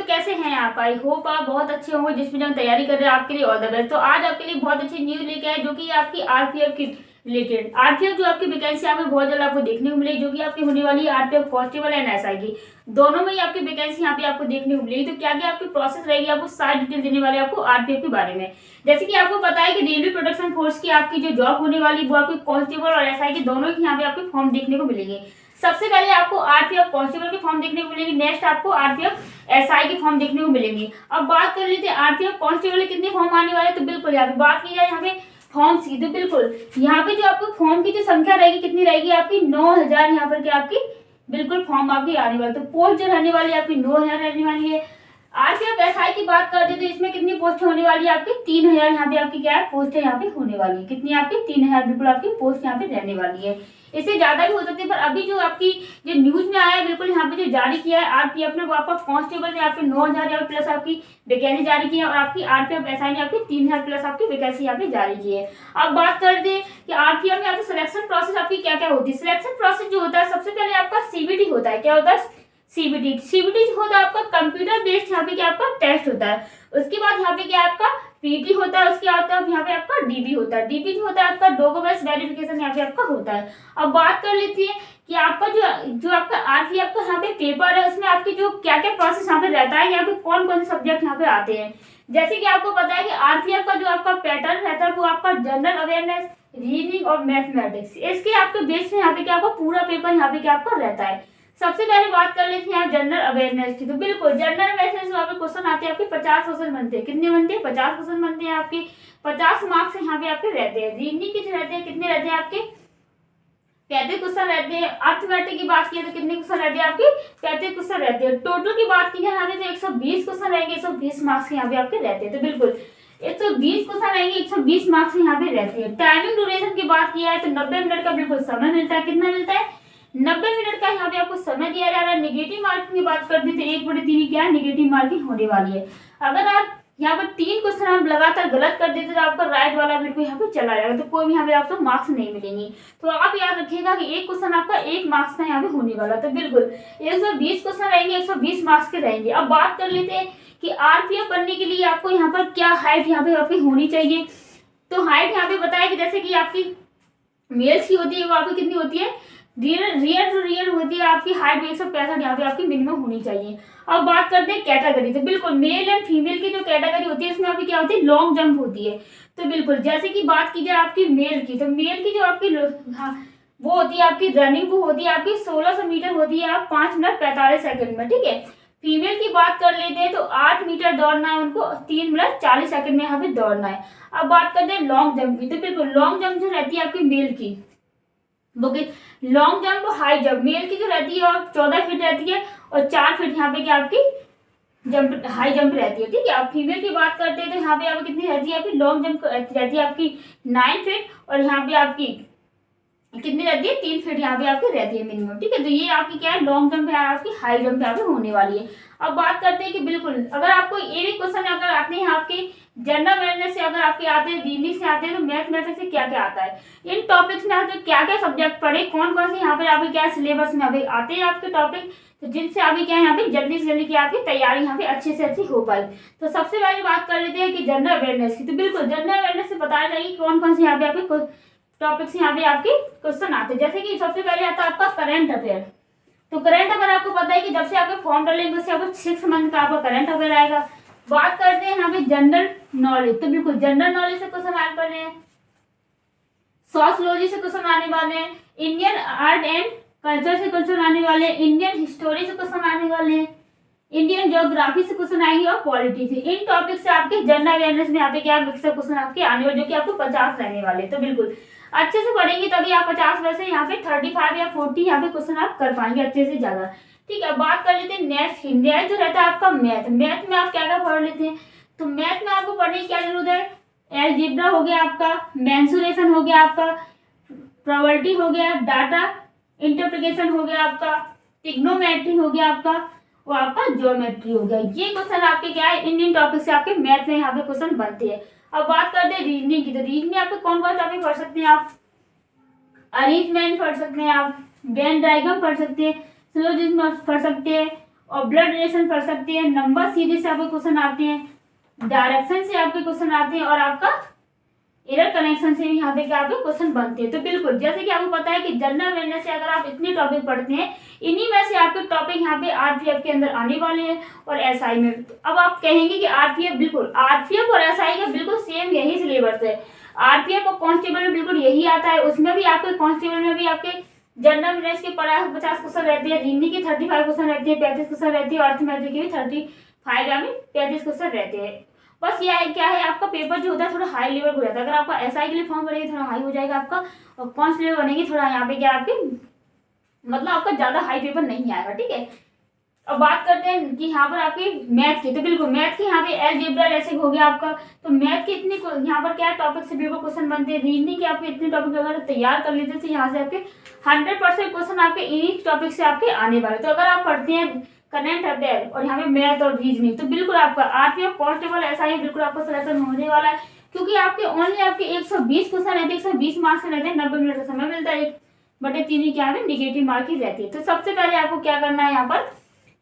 तो कैसे हैं आप? आई होप आप बहुत अच्छे होंगे। जिसमें हम तैयारी कर रहे हैं आपके लिए ऑल द बेस्ट। तो आज आपके लिए बहुत अच्छी न्यूज लेके आए जो कि आपकी आरपीएफ की रिलेटेड। आरपीएफ जो आपकी वैकेंसी आपको बहुत जल्द आपको देखने को मिलेगी, जो कि आपकी होने वाली है आरपीएफ कांस्टेबल एंड एसआई की, दोनों में ही आपकी वैकेंसी यहाँ पे आपको देखने को मिलेगी। तो क्या क्या आपकी प्रोसेस रहेगी, आपको सारी डिटेल देने वाले आपको आरपीएफ के बारे में। जैसे कि आपको पता है कि रेलवे प्रोटेक्शन फोर्स की आपकी जो जॉब होने वाली वो आपकी कांस्टेबल और एसआई की दोनों की यहाँ पे आपको फॉर्म देखने को मिलेंगे। सबसे पहले आपको आरपीएफ कांस्टेबल के फॉर्म देखने को मिलेंगे, नेक्स्ट आपको आरपीएफ एसआई के फॉर्म देखने को मिलेंगे। अब बात कर लेते हैं आरपीएफ कांस्टेबल के कितने फॉर्म आने वाले। तो बिल्कुल यहाँ पे बात की जाए यहाँ पे फॉर्म्स की, तो बिल्कुल यहाँ पे जो आपको फॉर्म की जो संख्या रहेगी कितनी रहेगी आपकी 9000 यहाँ पर क्या आपकी बिल्कुल फॉर्म आपकी आने वाले। तो पोस्ट जो रहने वाली है आपकी 9000 रहने वाली है। आरपीएफ एसआई की बात करते तो इसमें कितनी पोस्ट होने वाली है आपकी 3000 यहाँ पे आपकी क्या है पोस्ट यहाँ पे होने वाली है। कितनी आपकी 3000 बिल्कुल आपकी पोस्ट यहाँ पे रहने वाली है। इससे ज्यादा भी हो सकती है, पर अभी जो आपकी जो न्यूज में आया है बिल्कुल यहाँ पे जो जारी किया है आरपीएफ ने, वो आपका कांस्टेबल ने आपके 9000 प्लस आपकी वैकेंसी जारी की है और आपकी आरपीएफ एसआई ने आपकी 3000 प्लस आपकी वैकेंसी यहाँ पे जारी की है। अब बात करते हैं कि आरपीएफ में आपकी सिलेक्शन प्रोसेस आपकी क्या क्या होती है। सिलेक्शन प्रोसेस जो होता है सबसे पहले आपका सीबीटी होता है। क्या होता है? सीबीटी जो होता है आपका कंप्यूटर बेस्ड यहाँ पे क्या आपका टेस्ट होता है। उसके बाद यहाँ पे क्या आपका पीटी होता है, उसके बाद यहाँ पे आपका डीबी होता है। डीबी जो होता है आपका डॉक्यूमेंट्स वेरिफिकेशन यहाँ पे आपका होता है। अब बात कर लेती है कि आपका जो आपका आरपीएफ का यहाँ पे पेपर है उसमें आपकी जो क्या क्या प्रोसेस यहाँ पे रहता है, यहाँ पे कौन कौन से सब्जेक्ट यहाँ पे आते हैं। जैसे कि आपको पता है कि आरपीएफ का जो आपका पैटर्न रहता है वो आपका जनरल अवेयरनेस, रीजनिंग और मैथमेटिक्स, इसके आपके बेस में यहाँ पे क्या आपका पूरा पेपर यहाँ पे क्या आपका रहता है। सबसे पहले बात कर लेते हैं जनरल अवेयरनेस की। तो बिल्कुल जनरल अवेयरनेस में आपके क्वेश्चन आते हैं आपके 50 क्वेश्चन बनते हैं। कितने बनते हैं? 50 क्वेश्चन बनते हैं आपके, 50 मार्क्स यहाँ पे आपके रहते हैं। रीजनिंग के रहते हैं कितने रहते हैं आपके 35 क्वेश्चन रहते हैं। अर्थमेटिक की बात की तो कितने क्वेश्चन रहते हैं आपके 35 क्वेश्चन रहते हैं। टोटल की बात की यहाँ पे तो 120 क्वेश्चन रहेंगे, 120 मार्क्स यहाँ पे आपके रहते हैं। तो बिल्कुल 120 क्वेश्चन रहेंगे, 120 मार्क्स यहाँ पे रहते हैं। टाइमिंग ड्यूरेशन की बात की है तो 90 मिनट का बिल्कुल समय मिलता है। कितना मिलता है? 90 मिनट का यहाँ पे आपको समय दिया जा रहा है। नेगेटिव मार्किंग की बात करते थे 1/3 क्या है नेगेटिव मार्किंग होने वाली है। अगर आप यहाँ पर 3 क्वेश्चन आप लगातार गलत कर देते तो आपका राइट वाला बिल्कुल यहाँ पे चला जाएगा, तो कोई भी यहाँ पे आपको मार्क्स नहीं मिलेंगे। तो आप याद रखिएगा कि एक क्वेश्चन आपका 1 मार्क्स का यहाँ पे होने वाला। तो बिल्कुल 120 क्वेश्चन रहेंगे, 120 मार्क्स के रहेंगे। अब बात कर लेते हैं कि आरपीएफ बनने के लिए आपको यहाँ पर क्या हाइट यहाँ पे आपकी होनी चाहिए। तो हाइट यहाँ पे बताया कि जैसे कि आपकी मेल्स की होती है वो आपकी कितनी होती है, रियल होती है आपकी हाइट 165 यहाँ पे आपकी मिनिमम होनी चाहिए। अब बात करते हैं कैटेगरी। तो बिल्कुल मेल एंड फीमेल की जो कैटेगरी होती है इसमें आपकी क्या होती है लॉन्ग जंप होती है। तो बिल्कुल जैसे कि बात की जाए आपकी मेल की, तो मेल की जो आपकी वो होती है आपकी रनिंग वो होती है आपकी 1600 मीटर होती है आप 5 मिनट 45 सेकंड में, ठीक है। फीमेल की बात कर लेते हैं तो 8 मीटर दौड़ना है उनको 3 मिनट 40 सेकंड में यहाँ पे दौड़ना है। अब बात करते हैं लॉन्ग जंप की। तो बिल्कुल लॉन्ग जंप जो रहती है आपकी मेल की लॉन्ग जंप और हाई जंप, मेल की जो रहती है और 14 फीट रहती है और 4 फीट यहाँ पे क्या आपकी जंप हाई जंप रहती है, ठीक है। आप फीमेल की बात करते हैं तो यहाँ पे आपकी कितनी रहती है आपकी लॉन्ग जंप रहती है आपकी 9 फीट और यहाँ पे आपकी कितनी रहती है 3 फीट यहाँ पे आपकी रहती है मिनिमम, ठीक है। तो ये आपकी क्या है लॉन्ग जंप है आपकी हाई जंप यहाँ पे होने वाली है। अब बात करते हैं कि बिल्कुल अगर आपको ये भी क्वेश्चन अगर आते हैं आपके जनरल अवेयरनेस से अगर आपके आते हैं, रीजनिंग से आते हैं, तो मैथमेटिक्स से क्या क्या आता है, इन टॉपिक्स में आपके क्या क्या सब्जेक्ट पढ़े, कौन कौन से यहाँ पे आपके क्या सिलेबस में अभी आते हैं आपके टॉपिक, तो जिनसे अभी क्या यहाँ पे जल्दी से जल्दी की आपकी तैयारी यहाँ पे अच्छे से अच्छी हो पाए। तो सबसे पहले बात कर लेते हैं कि जनरल अवेयरनेस की। तो बिल्कुल जनरल अवेयरनेस से बताया जाएगी कौन कौन से यहाँ पे आपके टॉपिक्स यहाँ पे आपके क्वेश्चन आते हैं। जैसे कि सबसे पहले आता है आपका करंट अफेयर। तो करंट अफेयर आपको पता है कि जब से आपके फॉर्म डालेंगे उससे आपको 6 मंथ का आपका करंट अफेयर आएगा। बात करते हैं यहाँ पे जनरल नॉलेज। तो बिल्कुल जनरल नॉलेज से क्वेश्चन आने वाले हैं, सोशियोलॉजी से क्वेश्चन आने वाले हैं, इंडियन आर्ट एंड कल्चर से क्वेश्चन आने वाले हैं, इंडियन हिस्टोरी से क्वेश्चन आने वाले हैं, इंडियन ज्योग्राफी से क्वेश्चन आएंगे और पॉलिटी से। इन टॉपिक से आपके जनरल अवेयरनेस में यहाँ पे क्या क्वेश्चन आपके आने वाले जो कि आपको 50 रहने वाले। तो बिल्कुल अच्छे से पढ़ेंगे तभी आप 50 वैसे यहाँ पे 35 या 40 यहाँ पे क्वेश्चन आप कर पाएंगे अच्छे से ज्यादा, ठीक है। बात कर लेते हैं नेक्स्ट नेक्स्ट जो रहता है आपका मैथ। मैथ में आप क्या क्या पढ़ लेते हैं, तो मैथ में आपको पढ़ने की क्या जरूरत है, एलजेब्रा हो गया आपका, मेंसुरेशन हो गया आपका, प्रोबेबिलिटी हो गया, डाटा इंटरप्रिटेशन हो गया आपका, ट्रिग्नोमेट्री हो गया आपका और आपका ज्योमेट्री हो गया। ये क्वेश्चन आपके क्या है इन टॉपिक से आपके मैथ में यहाँ पे क्वेश्चन बनते हैं। अब बात करते हैं रीजनिंग की। तो रीजनिंग में आपको कौन कौन टॉपिक पढ़ सकते हैं आप, अरेंजमेंट पढ़ सकते हैं आप, वेन डायग्राम पढ़ सकते हैं, सिलोजिज्म पढ़ सकते हैं और ब्लड रिलेशन पढ़ सकते हैं, नंबर सीरीज से आपके क्वेश्चन आते हैं, डायरेक्शन से आपके क्वेश्चन आते हैं, और आपका एरर कनेक्शन से भी यहाँ पे क्या आपके क्वेश्चन बनते हैं। तो बिल्कुल जैसे कि आपको पता है कि जनरल अवेयरनेस से अगर आप इतने टॉपिक पढ़ते हैं, इन्हीं में से आपके टॉपिक यहाँ पे आरपीएफ के अंदर आने वाले हैं और एसआई में। अब आप कहेंगे कि आरपीएफ, बिल्कुल आरपीएफ और एसआई का बिल्कुल सेम यही सिलेबस है। आरपीएफ और कांस्टेबल में बिल्कुल यही आता है, उसमें भी आपके कांस्टेबल में भी आपके जनरल अवेयरनेस के 50 क्वेश्चन रहते हैं, रीजनिंग के 35 क्वेश्चन रहते हैं, 35 क्वेश्चन रहते हैं, अर्थमेटिक के भी 35 यानी 35 क्वेश्चन रहते हैं। बस ये क्या है, आपका पेपर जो होता है थोड़ा हाई लेवल हो जाता है। अगर आपका एसआई के लिए फॉर्म भरेंगे थोड़ा हाई हो जाएगा आपका, और कांस्टेबल बनेंगे थोड़ा यहाँ पे क्या आपके मतलब आपका ज्यादा हाई पेपर नहीं आएगा, ठीक है। अब बात करते हैं कि यहाँ पर आपके मैथ की, तो बिल्कुल मैथ की यहाँ पे अलजेब्रा जैसे हो गया आपका, तो मैथ के इतने यहाँ पर क्या टॉपिक से बिल्कुल क्वेश्चन बनते हैं। रीजनिंग के आपके इतने टॉपिक अगर तैयार कर लेते तो यहाँ से आपके 100% क्वेश्चन आपके इन्हीं टॉपिक से आपके आने वाले। तो अगर आप पढ़ते हैं करंट अफेयर और यहाँ पे मैथ और रीजनिंग, तो बिल्कुल आपका आरपीएफ कांस्टेबल एसआई बिल्कुल आपका सिलेक्शन होने वाला है, क्योंकि आपके ओनली आपके 120 क्वेश्चन रहते हैं, 120 मार्क्स रहते हैं, 90 मिनट का समय मिलता है, 1/3 क्या है निगेटिव मार्किंग रहती है। तो सबसे पहले आपको क्या करना है, यहाँ पर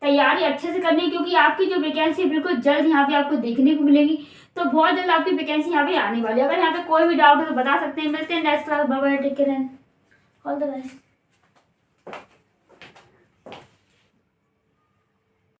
तैयारी अच्छे से करनी है, क्योंकि आपकी जो वैकेंसी बिल्कुल जल्द यहाँ पे आपको देखने को मिलेगी। तो बहुत जल्द आपकी वैकेंसी यहाँ पे आने वाली है। अगर यहाँ पे कोई भी डाउट है तो बता सकते हैं। मिलते हैं next class, bye bye, take care, all the best.